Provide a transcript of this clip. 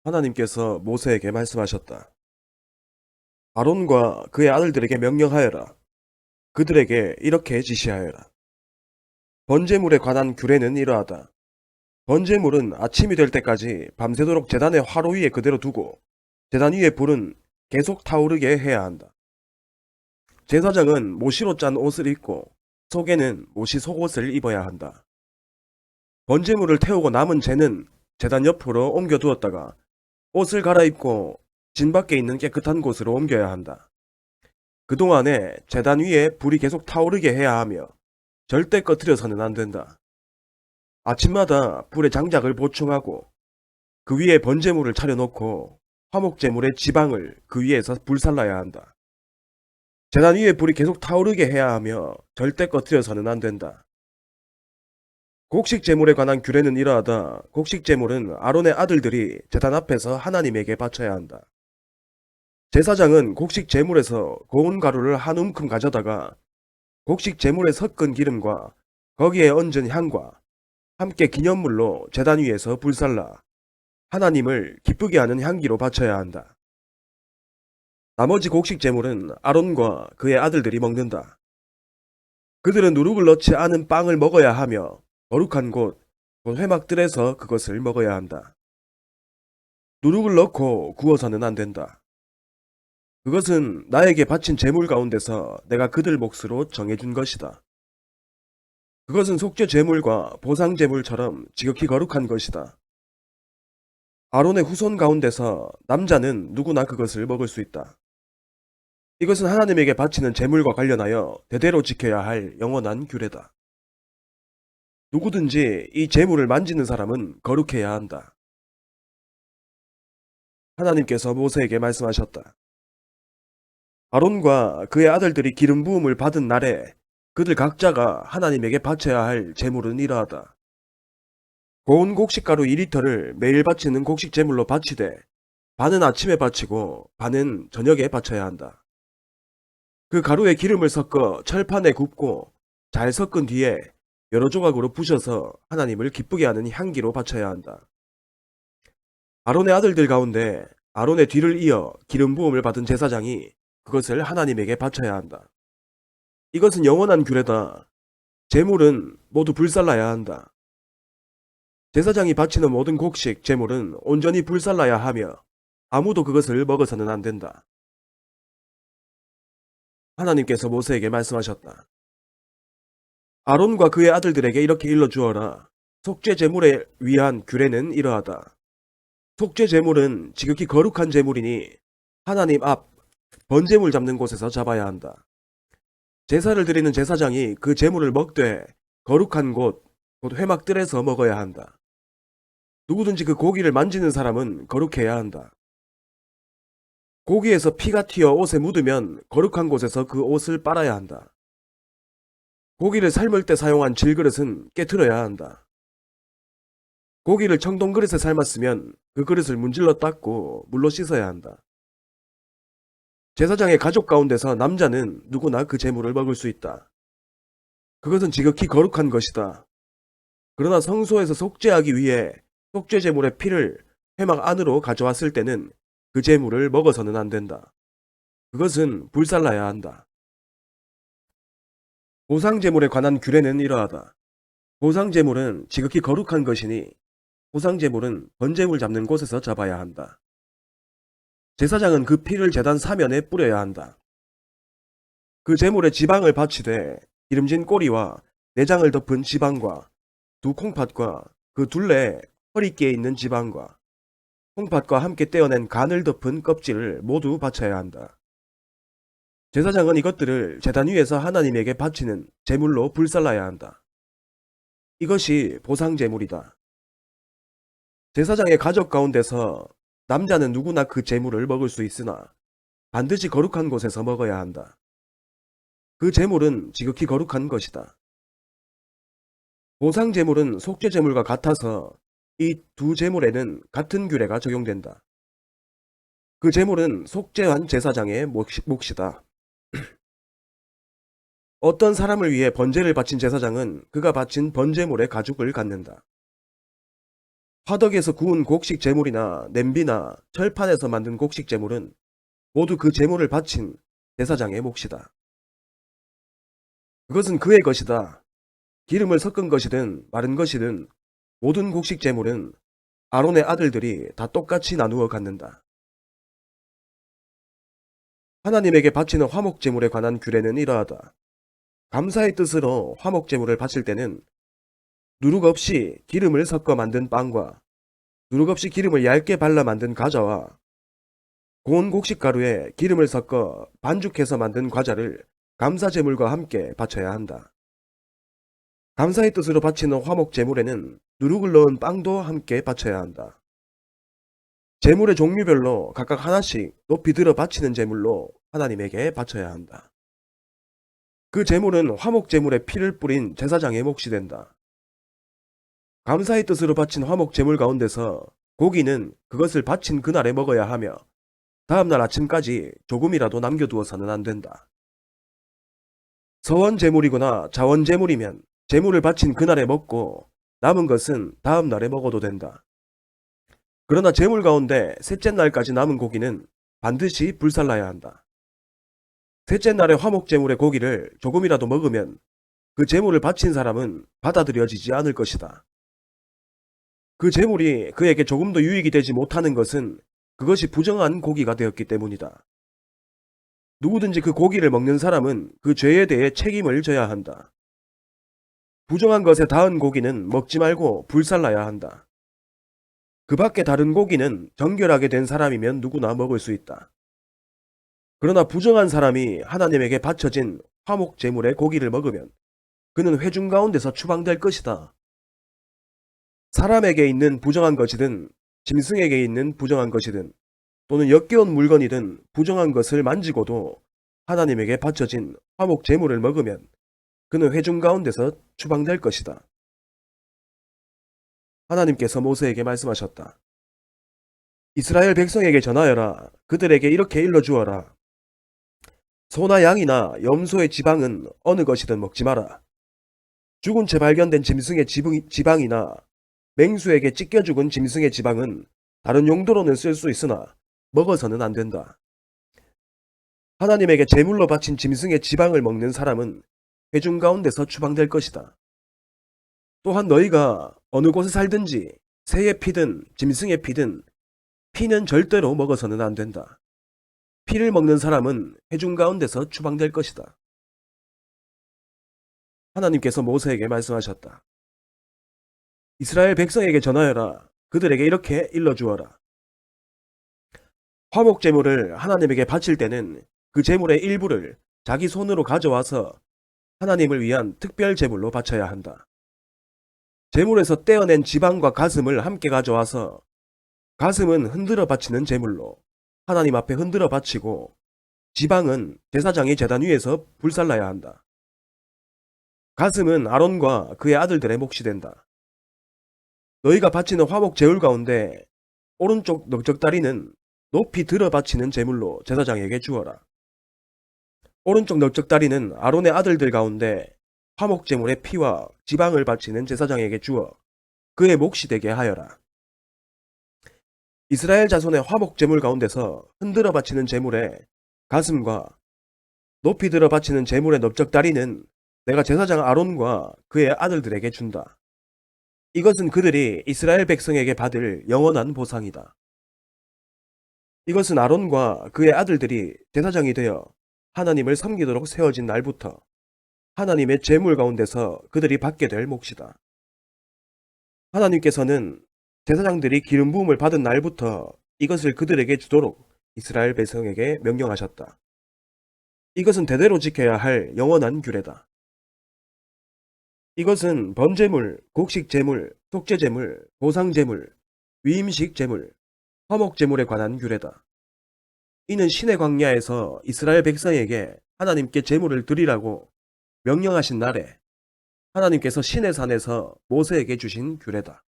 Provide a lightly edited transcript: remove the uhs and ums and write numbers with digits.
하나님께서 모세에게 말씀하셨다. 아론과 그의 아들들에게 명령하여라. 그들에게 이렇게 지시하여라. 번제물에 관한 규례는 이러하다. 번제물은 아침이 될 때까지 밤새도록 제단의 화로 위에 그대로 두고 제단 위에 불은 계속 타오르게 해야 한다. 제사장은 모시로 짠 옷을 입고 속에는 모시 속옷을 입어야 한다. 번제물을 태우고 남은 재는 제단 옆으로 옮겨 두었다가 옷을 갈아입고 진 밖에 있는 깨끗한 곳으로 옮겨야 한다. 그동안에 제단 위에 불이 계속 타오르게 해야 하며 절대 꺼트려서는 안 된다. 아침마다 불에 장작을 보충하고 그 위에 번제물을 차려놓고 화목제물의 지방을 그 위에서 불살라야 한다. 제단 위에 불이 계속 타오르게 해야 하며 절대 꺼트려서는 안 된다. 곡식제물에 관한 규례는 이러하다. 곡식제물은 아론의 아들들이 제단 앞에서 하나님에게 바쳐야 한다. 제사장은 곡식 제물에서 고운 가루를 한 움큼 가져다가 곡식 제물에 섞은 기름과 거기에 얹은 향과 함께 기념물로 제단 위에서 불살라 하나님을 기쁘게 하는 향기로 바쳐야 한다. 나머지 곡식 제물은 아론과 그의 아들들이 먹는다. 그들은 누룩을 넣지 않은 빵을 먹어야 하며 거룩한 곧 회막들에서 그것을 먹어야 한다. 누룩을 넣고 구워서는 안 된다. 그것은 나에게 바친 제물 가운데서 내가 그들 몫으로 정해준 것이다. 그것은 속죄 제물과 보상 제물처럼 지극히 거룩한 것이다. 아론의 후손 가운데서 남자는 누구나 그것을 먹을 수 있다. 이것은 하나님에게 바치는 제물과 관련하여 대대로 지켜야 할 영원한 규례다. 누구든지 이 제물을 만지는 사람은 거룩해야 한다. 하나님께서 모세에게 말씀하셨다. 아론과 그의 아들들이 기름 부음을 받은 날에 그들 각자가 하나님에게 바쳐야 할 제물은 이러하다. 고운 곡식가루 2리터를 매일 바치는 곡식 제물로 바치되 반은 아침에 바치고 반은 저녁에 바쳐야 한다. 그 가루에 기름을 섞어 철판에 굽고 잘 섞은 뒤에 여러 조각으로 부셔서 하나님을 기쁘게 하는 향기로 바쳐야 한다. 아론의 아들들 가운데 아론의 뒤를 이어 기름 부음을 받은 제사장이 그것을 하나님에게 바쳐야 한다. 이것은 영원한 규례다. 제물은 모두 불살라야 한다. 제사장이 바치는 모든 곡식, 제물은 온전히 불살라야 하며 아무도 그것을 먹어서는 안 된다. 하나님께서 모세에게 말씀하셨다. 아론과 그의 아들들에게 이렇게 일러주어라. 속죄 제물에 위한 규례는 이러하다. 속죄 제물은 지극히 거룩한 제물이니 하나님 앞 번제물 잡는 곳에서 잡아야 한다. 제사를 드리는 제사장이 그 제물을 먹되 거룩한 곳, 곧 회막들에서 먹어야 한다. 누구든지 그 고기를 만지는 사람은 거룩해야 한다. 고기에서 피가 튀어 옷에 묻으면 거룩한 곳에서 그 옷을 빨아야 한다. 고기를 삶을 때 사용한 질그릇은 깨트려야 한다. 고기를 청동 그릇에 삶았으면 그 그릇을 문질러 닦고 물로 씻어야 한다. 제사장의 가족 가운데서 남자는 누구나 그 제물을 먹을 수 있다. 그것은 지극히 거룩한 것이다. 그러나 성소에서 속죄하기 위해 속죄 제물의 피를 회막 안으로 가져왔을 때는 그 제물을 먹어서는 안 된다. 그것은 불살라야 한다. 보상 제물에 관한 규례는 이러하다. 보상 제물은 지극히 거룩한 것이니 보상 제물은 번제물 잡는 곳에서 잡아야 한다. 제사장은 그 피를 제단 사면에 뿌려야 한다. 그 제물의 지방을 바치되 기름진 꼬리와 내장을 덮은 지방과 두 콩팥과 그 둘레 허리께에 있는 지방과 콩팥과 함께 떼어낸 간을 덮은 껍질을 모두 바쳐야 한다. 제사장은 이것들을 제단 위에서 하나님에게 바치는 제물로 불살라야 한다. 이것이 보상 제물이다. 제사장의 가족 가운데서 남자는 누구나 그 제물을 먹을 수 있으나 반드시 거룩한 곳에서 먹어야 한다. 그 제물은 지극히 거룩한 것이다. 보상 제물은 속죄 제물과 같아서 이 두 제물에는 같은 규례가 적용된다. 그 제물은 속죄한 제사장의 몫이다. 어떤 사람을 위해 번제를 바친 제사장은 그가 바친 번제물의 가죽을 갖는다. 화덕에서 구운 곡식 제물이나 냄비나 철판에서 만든 곡식 제물은 모두 그 제물을 바친 제사장의 몫이다. 그것은 그의 것이다. 기름을 섞은 것이든 마른 것이든 모든 곡식 제물은 아론의 아들들이 다 똑같이 나누어 갖는다. 하나님에게 바치는 화목 제물에 관한 규례는 이러하다. 감사의 뜻으로 화목 제물을 바칠 때는 누룩 없이 기름을 섞어 만든 빵과 누룩 없이 기름을 얇게 발라 만든 과자와 고운 곡식 가루에 기름을 섞어 반죽해서 만든 과자를 감사 제물과 함께 바쳐야 한다. 감사의 뜻으로 바치는 화목 제물에는 누룩을 넣은 빵도 함께 바쳐야 한다. 제물의 종류별로 각각 하나씩 높이 들어 바치는 제물로 하나님에게 바쳐야 한다. 그 제물은 화목 제물에 피를 뿌린 제사장의 몫이 된다. 감사의 뜻으로 바친 화목 제물 가운데서 고기는 그것을 바친 그날에 먹어야 하며 다음날 아침까지 조금이라도 남겨두어서는 안 된다. 서원 제물이거나 자원 제물이면 제물을 바친 그날에 먹고 남은 것은 다음날에 먹어도 된다. 그러나 제물 가운데 셋째 날까지 남은 고기는 반드시 불살라야 한다. 셋째 날의 화목 제물의 고기를 조금이라도 먹으면 그 제물을 바친 사람은 받아들여지지 않을 것이다. 그 제물이 그에게 조금도 유익이 되지 못하는 것은 그것이 부정한 고기가 되었기 때문이다. 누구든지 그 고기를 먹는 사람은 그 죄에 대해 책임을 져야 한다. 부정한 것에 닿은 고기는 먹지 말고 불살라야 한다. 그 밖에 다른 고기는 정결하게 된 사람이면 누구나 먹을 수 있다. 그러나 부정한 사람이 하나님에게 바쳐진 화목 제물의 고기를 먹으면 그는 회중 가운데서 추방될 것이다. 사람에게 있는 부정한 것이든 짐승에게 있는 부정한 것이든 또는 역겨운 물건이든 부정한 것을 만지고도 하나님에게 바쳐진 화목 제물을 먹으면 그는 회중 가운데서 추방될 것이다. 하나님께서 모세에게 말씀하셨다. 이스라엘 백성에게 전하여라. 그들에게 이렇게 일러주어라. 소나 양이나 염소의 지방은 어느 것이든 먹지 마라. 죽은 채 발견된 짐승의 지방이나 맹수에게 찢겨 죽은 짐승의 지방은 다른 용도로는 쓸 수 있으나 먹어서는 안 된다. 하나님에게 제물로 바친 짐승의 지방을 먹는 사람은 회중 가운데서 추방될 것이다. 또한 너희가 어느 곳에 살든지 새의 피든 짐승의 피든 피는 절대로 먹어서는 안 된다. 피를 먹는 사람은 회중 가운데서 추방될 것이다. 하나님께서 모세에게 말씀하셨다. 이스라엘 백성에게 전하여라. 그들에게 이렇게 일러주어라. 화목 제물을 하나님에게 바칠 때는 그 제물의 일부를 자기 손으로 가져와서 하나님을 위한 특별 제물로 바쳐야 한다. 제물에서 떼어낸 지방과 가슴을 함께 가져와서 가슴은 흔들어 바치는 제물로 하나님 앞에 흔들어 바치고 지방은 제사장이 제단 위에서 불살라야 한다. 가슴은 아론과 그의 아들들의 몫이 된다. 너희가 바치는 화목 제물 가운데 오른쪽 넓적다리는 높이 들어 바치는 제물로 제사장에게 주어라. 오른쪽 넓적다리는 아론의 아들들 가운데 화목 제물의 피와 지방을 바치는 제사장에게 주어 그의 몫이 되게 하여라. 이스라엘 자손의 화목 제물 가운데서 흔들어 바치는 제물의 가슴과 높이 들어 바치는 제물의 넓적다리는 내가 제사장 아론과 그의 아들들에게 준다. 이것은 그들이 이스라엘 백성에게 받을 영원한 보상이다. 이것은 아론과 그의 아들들이 제사장이 되어 하나님을 섬기도록 세워진 날부터 하나님의 제물 가운데서 그들이 받게 될 몫이다. 하나님께서는 제사장들이 기름 부음을 받은 날부터 이것을 그들에게 주도록 이스라엘 백성에게 명령하셨다. 이것은 대대로 지켜야 할 영원한 규례다. 이것은 번제물, 곡식제물, 속죄제물, 보상제물, 위임식제물, 화목제물에 관한 규례다. 이는 신의 광야에서 이스라엘 백성에게 하나님께 제물을 드리라고 명령하신 날에 하나님께서 신의 산에서 모세에게 주신 규례다.